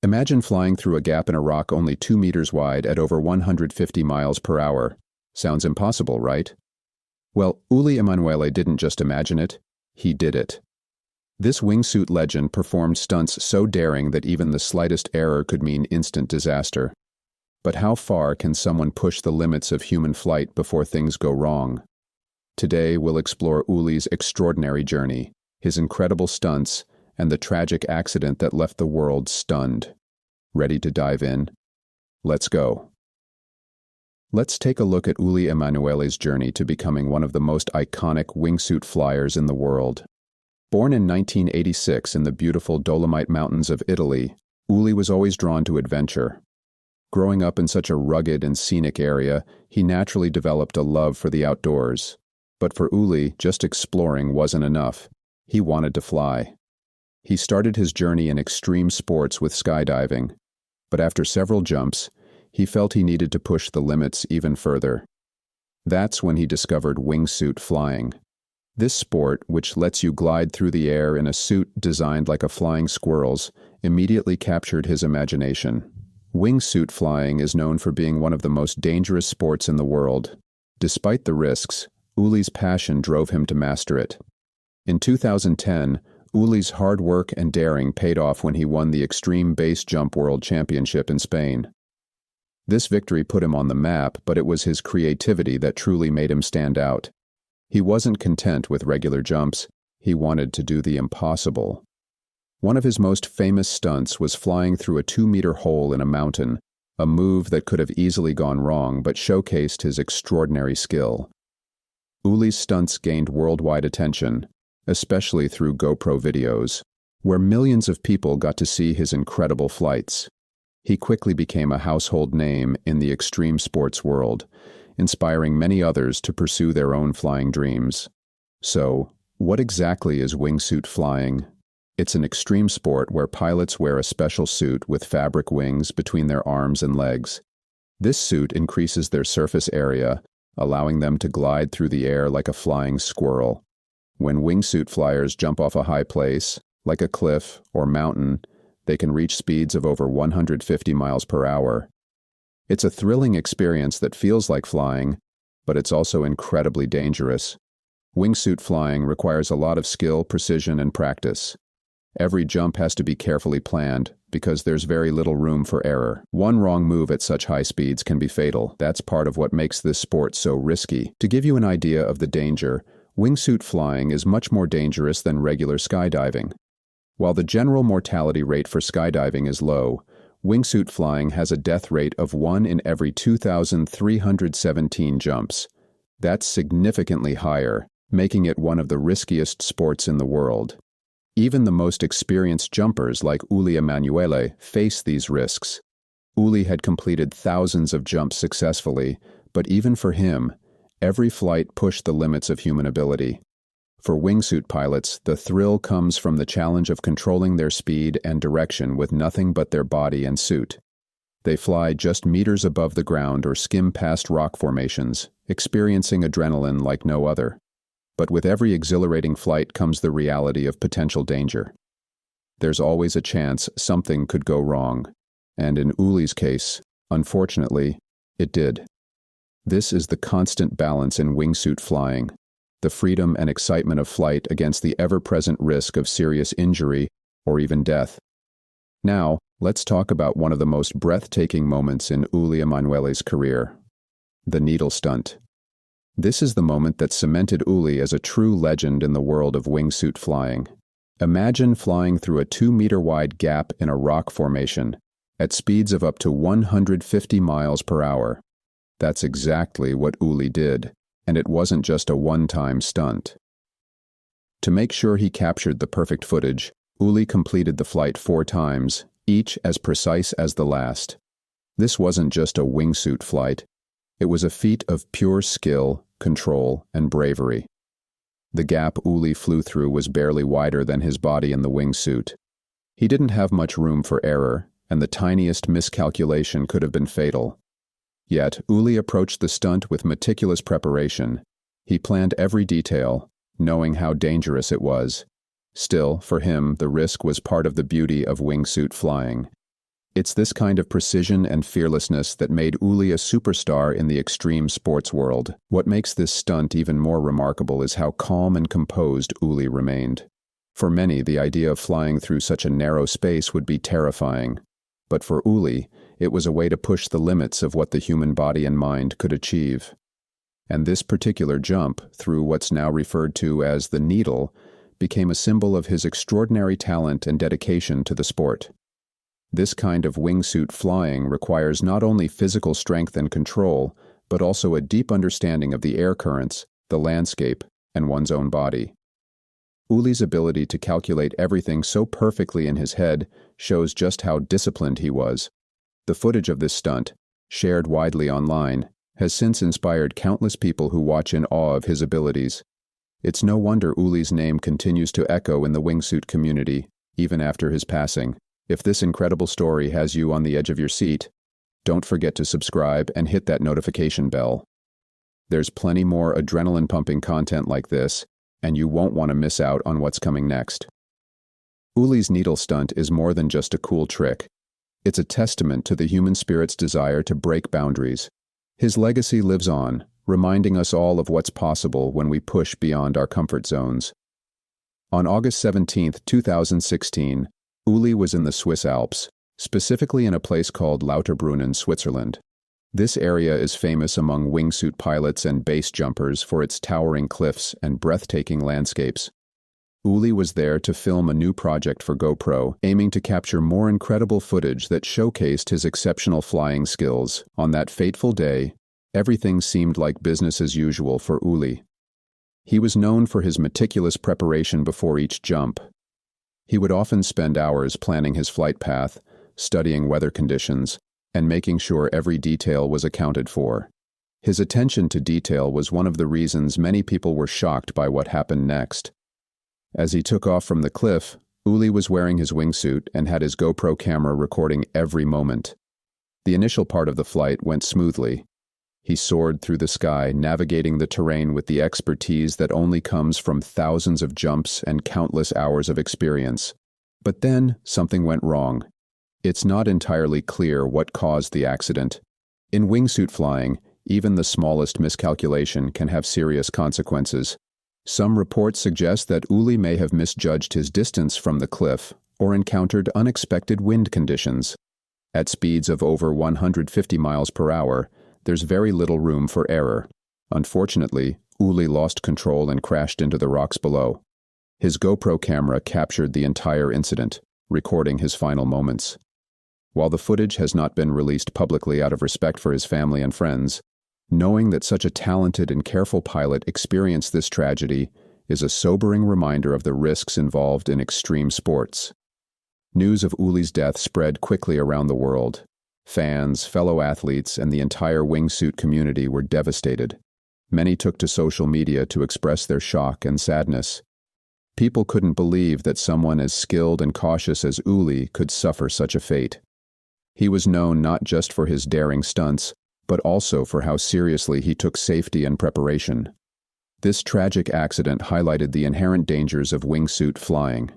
Imagine flying through a gap in a rock only 2 meters wide at over 150 miles per hour. Sounds impossible, right? Well, Uli Emanuele didn't just imagine it, he did it. This wingsuit legend performed stunts so daring that even the slightest error could mean instant disaster. But how far can someone push the limits of human flight before things go wrong? Today we'll explore Uli's extraordinary journey, his incredible stunts, and the tragic accident that left the world stunned. Ready to dive in? Let's go. Let's take a look at Uli Emanuele's journey to becoming one of the most iconic wingsuit flyers in the world. Born in 1986 in the beautiful Dolomite Mountains of Italy, Uli was always drawn to adventure. Growing up in such a rugged and scenic area, he naturally developed a love for the outdoors. But for Uli, just exploring wasn't enough. He wanted to fly. He started his journey in extreme sports with skydiving, but after several jumps, he felt he needed to push the limits even further. That's when he discovered wingsuit flying. This sport, which lets you glide through the air in a suit designed like a flying squirrel's, immediately captured his imagination. Wingsuit flying is known for being one of the most dangerous sports in the world. Despite the risks, Uli's passion drove him to master it. In 2010, Uli's hard work and daring paid off when he won the Extreme Base Jump World Championship in Spain. This victory put him on the map, but it was his creativity that truly made him stand out. He wasn't content with regular jumps, he wanted to do the impossible. One of his most famous stunts was flying through a 2-meter hole in a mountain, a move that could have easily gone wrong but showcased his extraordinary skill. Uli's stunts gained worldwide attention, especially through GoPro videos, where millions of people got to see his incredible flights. He quickly became a household name in the extreme sports world, inspiring many others to pursue their own flying dreams. So, what exactly is wingsuit flying? It's an extreme sport where pilots wear a special suit with fabric wings between their arms and legs. This suit increases their surface area, allowing them to glide through the air like a flying squirrel. When wingsuit flyers jump off a high place, like a cliff or mountain, they can reach speeds of over 150 miles per hour. It's a thrilling experience that feels like flying, but it's also incredibly dangerous. Wingsuit flying requires a lot of skill, precision, and practice. Every jump has to be carefully planned, because there's very little room for error. One wrong move at such high speeds can be fatal. That's part of what makes this sport so risky. To give you an idea of the danger, wingsuit flying is much more dangerous than regular skydiving. While the general mortality rate for skydiving is low, wingsuit flying has a death rate of 1 in every 2,317 jumps. That's significantly higher, making it one of the riskiest sports in the world. Even the most experienced jumpers like Uli Emanuele face these risks. Uli had completed thousands of jumps successfully, but even for him, every flight pushed the limits of human ability. For wingsuit pilots, the thrill comes from the challenge of controlling their speed and direction with nothing but their body and suit. They fly just meters above the ground or skim past rock formations, experiencing adrenaline like no other. But with every exhilarating flight comes the reality of potential danger. There's always a chance something could go wrong, and in Uli's case, unfortunately, it did. This is the constant balance in wingsuit flying, the freedom and excitement of flight against the ever-present risk of serious injury or even death. Now, let's talk about one of the most breathtaking moments in Uli Emanuele's career, the Needle Stunt. This is the moment that cemented Uli as a true legend in the world of wingsuit flying. Imagine flying through a 2-meter-wide gap in a rock formation at speeds of up to 150 miles per hour. That's exactly what Uli did, and it wasn't just a one-time stunt. To make sure he captured the perfect footage, Uli completed the flight 4 times, each as precise as the last. This wasn't just a wingsuit flight. It was a feat of pure skill, control, and bravery. The gap Uli flew through was barely wider than his body in the wingsuit. He didn't have much room for error, and the tiniest miscalculation could have been fatal. Yet, Uli approached the stunt with meticulous preparation. He planned every detail, knowing how dangerous it was. Still, for him, the risk was part of the beauty of wingsuit flying. It's this kind of precision and fearlessness that made Uli a superstar in the extreme sports world. What makes this stunt even more remarkable is how calm and composed Uli remained. For many, the idea of flying through such a narrow space would be terrifying. But for Uli, it was a way to push the limits of what the human body and mind could achieve. And this particular jump, through what's now referred to as the needle, became a symbol of his extraordinary talent and dedication to the sport. This kind of wingsuit flying requires not only physical strength and control, but also a deep understanding of the air currents, the landscape, and one's own body. Uli's ability to calculate everything so perfectly in his head shows just how disciplined he was. The footage of this stunt, shared widely online, has since inspired countless people who watch in awe of his abilities. It's no wonder Uli's name continues to echo in the wingsuit community, even after his passing. If this incredible story has you on the edge of your seat, don't forget to subscribe and hit that notification bell. There's plenty more adrenaline-pumping content like this, and you won't want to miss out on what's coming next. Uli's needle stunt is more than just a cool trick. It's a testament to the human spirit's desire to break boundaries. His legacy lives on, reminding us all of what's possible when we push beyond our comfort zones. On August 17, 2016, Uli was in the Swiss Alps, specifically in a place called Lauterbrunnen, Switzerland. This area is famous among wingsuit pilots and base jumpers for its towering cliffs and breathtaking landscapes. Uli was there to film a new project for GoPro, aiming to capture more incredible footage that showcased his exceptional flying skills. On that fateful day, everything seemed like business as usual for Uli. He was known for his meticulous preparation before each jump. He would often spend hours planning his flight path, studying weather conditions, and making sure every detail was accounted for. His attention to detail was one of the reasons many people were shocked by what happened next. As he took off from the cliff, Uli was wearing his wingsuit and had his GoPro camera recording every moment. The initial part of the flight went smoothly. He soared through the sky, navigating the terrain with the expertise that only comes from thousands of jumps and countless hours of experience. But then, something went wrong. It's not entirely clear what caused the accident. In wingsuit flying, even the smallest miscalculation can have serious consequences. Some reports suggest that Uli may have misjudged his distance from the cliff or encountered unexpected wind conditions. At speeds of over 150 miles per hour, there's very little room for error. Unfortunately, Uli lost control and crashed into the rocks below. His GoPro camera captured the entire incident, recording his final moments. While the footage has not been released publicly out of respect for his family and friends, knowing that such a talented and careful pilot experienced this tragedy is a sobering reminder of the risks involved in extreme sports. News of Uli's death spread quickly around the world. Fans, fellow athletes, and the entire wingsuit community were devastated. Many took to social media to express their shock and sadness. People couldn't believe that someone as skilled and cautious as Uli could suffer such a fate. He was known not just for his daring stunts, but also for how seriously he took safety and preparation. This tragic accident highlighted the inherent dangers of wingsuit flying.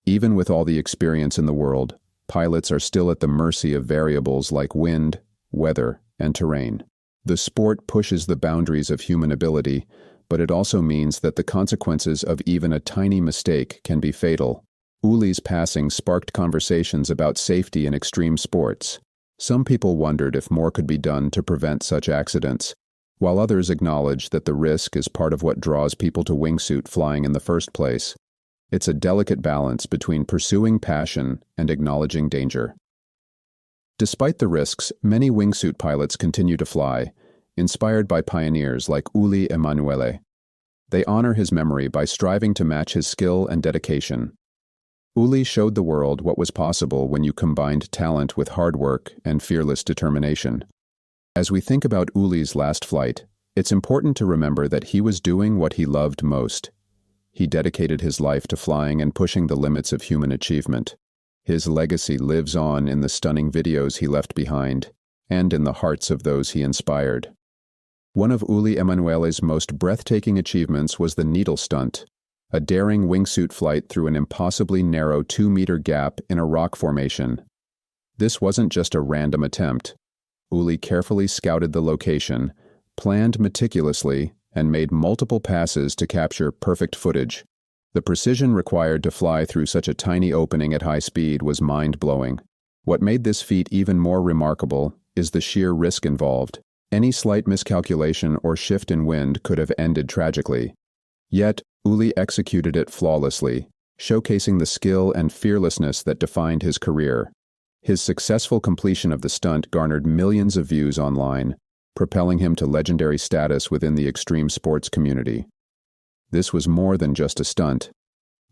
Even with all the experience in the world, pilots are still at the mercy of variables like wind, weather, and terrain. The sport pushes the boundaries of human ability, but it also means that the consequences of even a tiny mistake can be fatal. Uli's passing sparked conversations about safety in extreme sports. Some people wondered if more could be done to prevent such accidents, while others acknowledged that the risk is part of what draws people to wingsuit flying in the first place. It's a delicate balance between pursuing passion and acknowledging danger. Despite the risks, many wingsuit pilots continue to fly, inspired by pioneers like Uli Emanuele. They honor his memory by striving to match his skill and dedication. Uli showed the world what was possible when you combined talent with hard work and fearless determination. As we think about Uli's last flight, it's important to remember that he was doing what he loved most. He dedicated his life to flying and pushing the limits of human achievement. His legacy lives on in the stunning videos he left behind, and in the hearts of those he inspired. One of Uli Emanuele's most breathtaking achievements was the Needle Stunt, a daring wingsuit flight through an impossibly narrow 2-meter gap in a rock formation. This wasn't just a random attempt. Uli carefully scouted the location, planned meticulously, and made multiple passes to capture perfect footage. The precision required to fly through such a tiny opening at high speed was mind-blowing. What made this feat even more remarkable is the sheer risk involved. Any slight miscalculation or shift in wind could have ended tragically. Yet, Uli executed it flawlessly, showcasing the skill and fearlessness that defined his career. His successful completion of the stunt garnered millions of views online, propelling him to legendary status within the extreme sports community. This was more than just a stunt.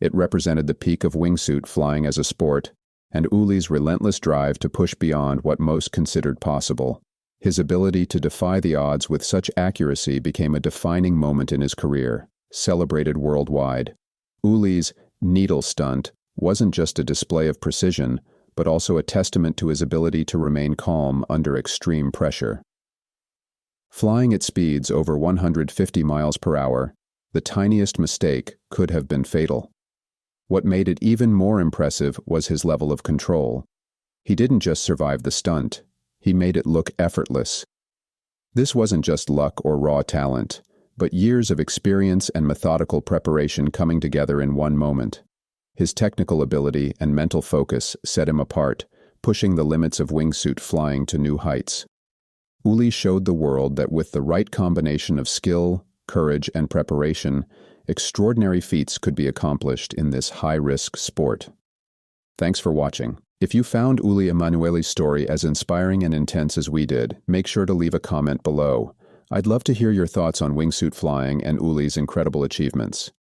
It represented the peak of wingsuit flying as a sport, and Uli's relentless drive to push beyond what most considered possible. His ability to defy the odds with such accuracy became a defining moment in his career, celebrated worldwide. Uli's Needle Stunt wasn't just a display of precision, but also a testament to his ability to remain calm under extreme pressure. Flying at speeds over 150 miles per hour, the tiniest mistake could have been fatal. What made it even more impressive was his level of control. He didn't just survive the stunt, he made it look effortless. This wasn't just luck or raw talent, but years of experience and methodical preparation coming together in one moment. His technical ability and mental focus set him apart, pushing the limits of wingsuit flying to new heights. Uli showed the world that with the right combination of skill, courage, and preparation, extraordinary feats could be accomplished in this high-risk sport. Thanks for watching. If you found Uli Emanuele's story as inspiring and intense as we did, make sure to leave a comment below. I'd love to hear your thoughts on wingsuit flying and Uli's incredible achievements.